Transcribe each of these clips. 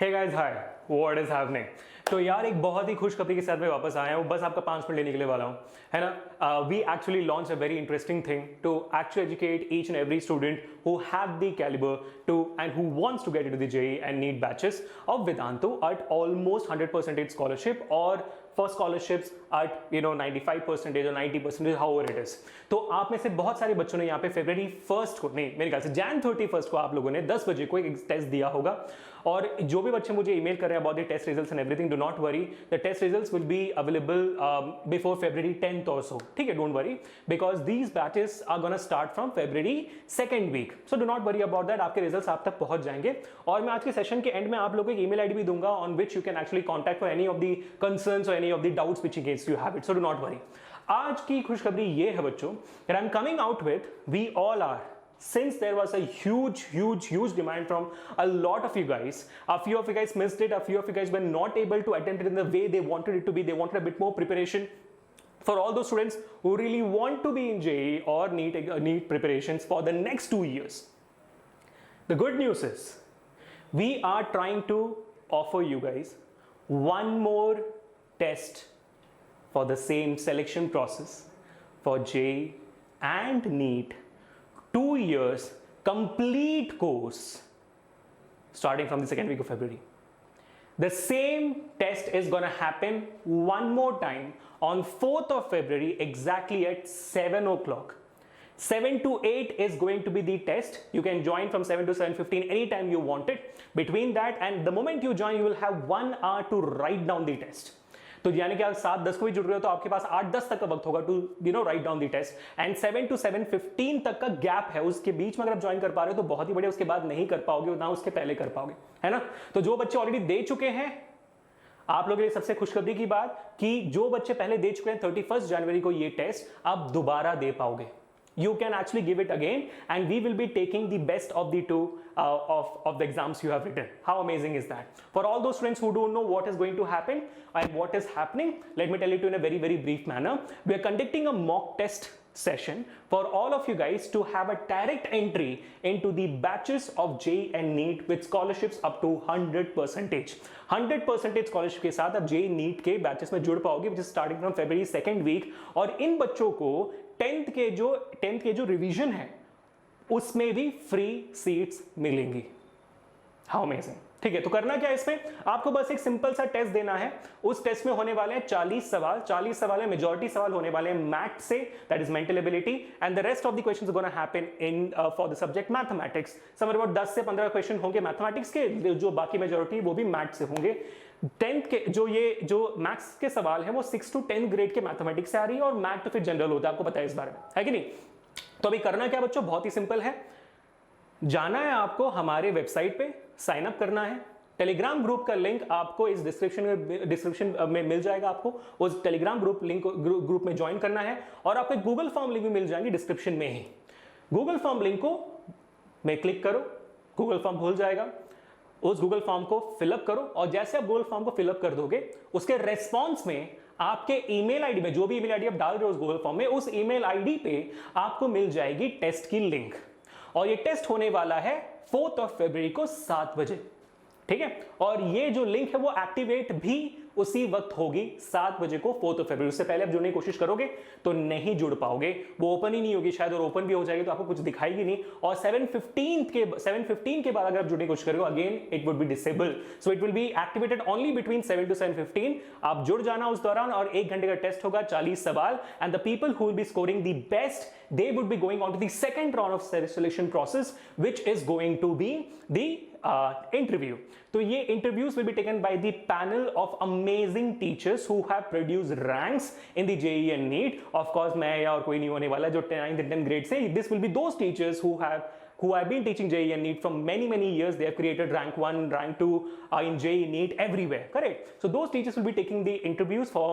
Hey guys hi, what is happening. तो यार एक बहुत ही खुशखबरी के साथ मैं वापस आया हूँ, बस आपका 5 मिनट लेने के लिए वाला हूँ, है ना। We actually launch a very interesting thing to actually educate each and every student who have the calibre to and who wants to get into the JEE and NEET batches of Vedantu at almost 100% scholarship और for scholarships at 95% or 90%, however it is। तो आप में से बहुत सारे बच्चों ने यहाँ पे February 1st को, नहीं मेरे ख्याल से Jan 31st को आप लोगों ने 10 बजे को एक टेस्ट दिया होगा। और जो भी बच्चे मुझे ईमेल कर रहे हैं about the test results and everything, do not worry, the test results will be available before February 10th और सो, ठीक है, don't worry, because these batches are gonna start from February 2nd week, so do not worry about that. आपके results आप तक पहुंच जाएंगे और मैं आज के सेशन के एंड में आप लोगों को एक ईमेल आईडी भी दूंगा on which you can actually contact for any of the concerns और any of the doubts which case you have it, so do not worry। आज की खुशखबरी ये है बच्चों that I'm coming out with, we all are, since there was a huge demand from a lot of you guys, a few of you guys missed it, a few of you guys were not able to attend it in the way they wanted it to be, they wanted a bit more preparation. For all those students who really want to be in JEE or need preparations for the next 2 years, the good news is we are trying to offer you guys one more test for the same selection process for JEE and NEET, 2 years complete course starting from the 2nd week of February. The same test is going to happen one more time on 4th of February exactly at 7 o'clock. 7 to 8 is going to be the test. You can join from 7 to 7:15 anytime you want it. Between that and the moment you join, you will have 1 hour to write down the test. तो यानी कि आप 7:10 को भी जुड़ रहे हो तो आपके पास 8:10 तक का वक्त होगा to write down the test, and 7 to 7:15 तक का गैप है, उसके बीच में अगर आप ज्वाइन कर पा रहे हो तो बहुत ही बढ़िया, उसके बाद नहीं कर पाओगे ना उसके पहले कर पाओगे, है ना। तो जो बच्चे ऑलरेडी दे चुके हैं, आप लोगों के लिए सबसे खुशखबरी की बात कि जो बच्चे पहले दे चुके हैं 31 जनवरी को ये टेस्ट आप दोबारा दे पाओगे। You can actually give it again and we will be taking the best of the two of the exams you have written. How amazing is that? For all those students who don't know what is going to happen and what is happening, let me tell you in a very brief manner. We are conducting a mock test session for all of you guys to have a direct entry into the batches of JEE and NEET with scholarships up to 100%। 100% scholarship के साथ आप JEE NEET के batches में जुड़ पाओगे, which is starting from February 2nd week। और इन बच्चों को 10th के जो रिवीजन है उसमें भी फ्री सीट्स मिलेंगी। हाउ अमेजिंग, ठीक है। तो करना क्या है इसमें, आपको बस एक सिंपल सा टेस्ट देना है। उस टेस्ट में होने वाले हैं 40 सवाल है, मेजॉरिटी सवाल होने वाले हैं मैथ से, that is mental ability, and the rest of the questions are gonna happen in for the subject mathematics. Some are about 10 से 15 क्वेश्चन होंगे मैथमेटिक्स के, जो बाकी मेजॉरिटी वो भी मैथ से होंगे। 10th के जो मैथ्स के सवाल है वो 6 to 10 ग्रेड के मैथमेटिक्स से आ रही है, और मैथ तो फिर जनरल होता है, आपको पता है इस बारे में, है कि नहीं। तो अभी करना क्या बच्चों, बहुत ही सिंपल है, जाना है आपको हमारे वेबसाइट पे, साइन अप करना है। टेलीग्राम ग्रुप का लिंक आपको इस डिस्क्रिप्शन में मिल जाएगा, आपको उस टेलीग्राम ग्रुप में ज्वाइन करना है, और आपको गूगल फॉर्म लिंक भी मिल जाएंगे डिस्क्रिप्शन में ही। गूगल फॉर्म लिंक को में क्लिक करो, गूगल फॉर्म खुल जाएगा, उस गूगल फॉर्म को फिलअप करो, और जैसे आप गूगल फॉर्म को फिलअप कर दोगे उसके रेस्पॉन्स में आपके ईमेल आईडी में, जो भी ईमेल आईडी आप डाल रहे हो उस गूगल फॉर्म में, उस ईमेल आईडी पे आपको मिल जाएगी टेस्ट की लिंक। और ये टेस्ट होने वाला है 4th of February को 7 बजे, ठीक है। और ये जो लिंक है वो एक्टिवेट भी उसी वक्त होगी 7 बजे को 4th of February। उससे पहले आप जुड़ने की कोशिश करोगे तो नहीं जुड़ पाओगे, वो ओपन ही नहीं होगी शायद, और ओपन भी हो जाएगी तो आपको कुछ दिखाएगी नहीं। और 7:15 के बाद अगर आप जुड़ने की कोशिश करोगे, again it would be disable, so it will be activated only between 7 to 7:15। आप जुड़ जाना उस दौरान, और 1 घंटे का टेस्ट होगा, 40 सवाल, and the people who will be scoring the best, they would be going on to the second round of selection process, which is going to be the interview. So ये interviews will be taken by the panel of amazing teachers who have produced ranks in the JEE and NEET. Of course मैं या और कोई नहीं होने वाला जो 9th and 10th grade से, this will be those teachers who have been teaching JEE and NEET for many years. They have created rank 1, rank 2 in JEE, NEET, everywhere, correct? So those teachers will be taking the interviews for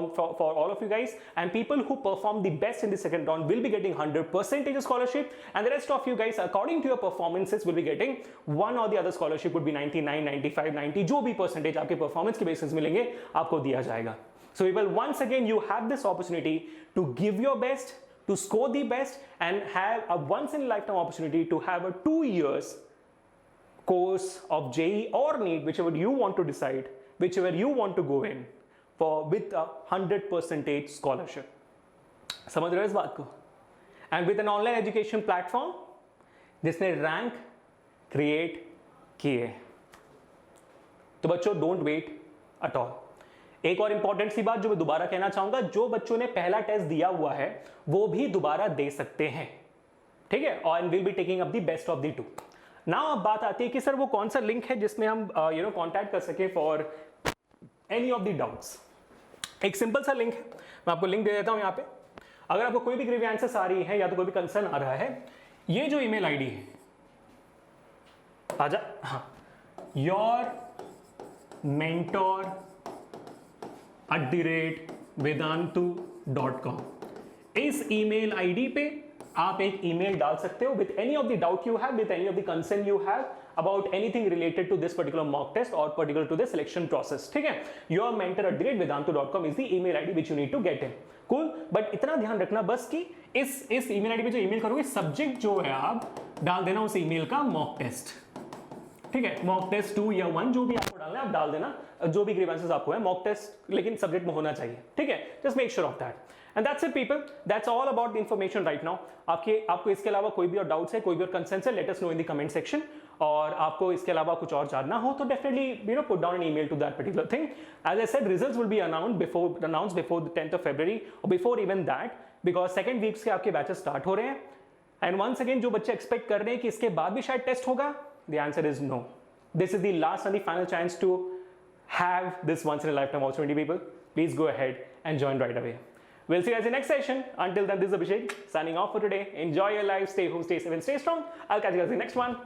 all of you guys, and people who perform the best in the second round will be getting 100% scholarship, and the rest of you guys, according to your performances, will be getting one or the other scholarship, would be 99, 95, 90, जो भी percentage आपके performance के basis मिलेंगे आपको दिया जाएगा। So we will once again, you have this opportunity to give your best, to score the best, and have a once in a lifetime opportunity to have a 2 years course of JEE or NEET, whichever you want to decide, whichever you want to go in for with a 100% scholarship. समझ रहे हो इस बात को? And with an online education platform जिसने rank create किए. तो बच्चों डोंट वेट एट ऑल. एक और इंपॉर्टेंट सी बात जो मैं दोबारा कहना चाहूंगा, जो बच्चों ने पहला टेस्ट दिया हुआ है वो भी दोबारा दे सकते हैं, ठीक है, और will be taking up the best of the two. Now अब बात आती है कि सर वो कौन सा लिंक है जिसमें हम कांटेक्ट कर सके for any of the doubts. एक सिंपल सा लिंक है, मैं आपको लिंक दे देता हूं यहाँ पे. अगर आपको कोई भी ग्रीवियंसेस आ रही है या तो कोई भी कंसर्न आ रहा है, ये जो ईमेल आईडी है, आजा, हाँ, योर mentor @vedantu.com, इस ईमेल आईडी पे आप एक ईमेल डाल सकते हो with any of the doubt you have, with any of the concern you have about anything related to this particular mock test और particular to the selection process. ठीक है, your mentor@vedantu.com is the email ID which you need to get in. Cool. But इतना ध्यान रखना बस कि इस email ID पे जो ईमेल करोगे, सब्जेक्ट जो है आप डाल देना उस ईमेल का मॉक टेस्ट. ठीक है, मॉक टेस्ट 2 या 1 जो भी आपको डालना है आप डाल देना, जो भी ग्रीवेंसेस आपको है, मॉक टेस्ट लेकिन सब्जेक्ट में होना चाहिए. ठीक है, just make sure of that. And that's it people, that's all about the information right now. आपको इसके अलावा कोई भी और डाउट्स है, कोई भी और कंसर्न है, let us know in the comment section. और आपको इसके अलावा कुछ और जानना हो तो definitely put down an email to that particular thing. As I said, results will be announced before the 10th of February और before even that, because second weeks के आपके बैचेस स्टार्ट हो रहे हैं. एंड वंस अगेन, जो बच्चे expect कर रहे हैं कि इसके बाद भी शायद टेस्ट होगा, the answer is no. This is the last and the final chance to have this once in a lifetime opportunity, people. Please go ahead and join right away. We'll see you guys in the next session. Until then, this is Abhishek signing off for today. Enjoy your life, stay home, stay safe and stay strong. I'll catch you guys in the next one.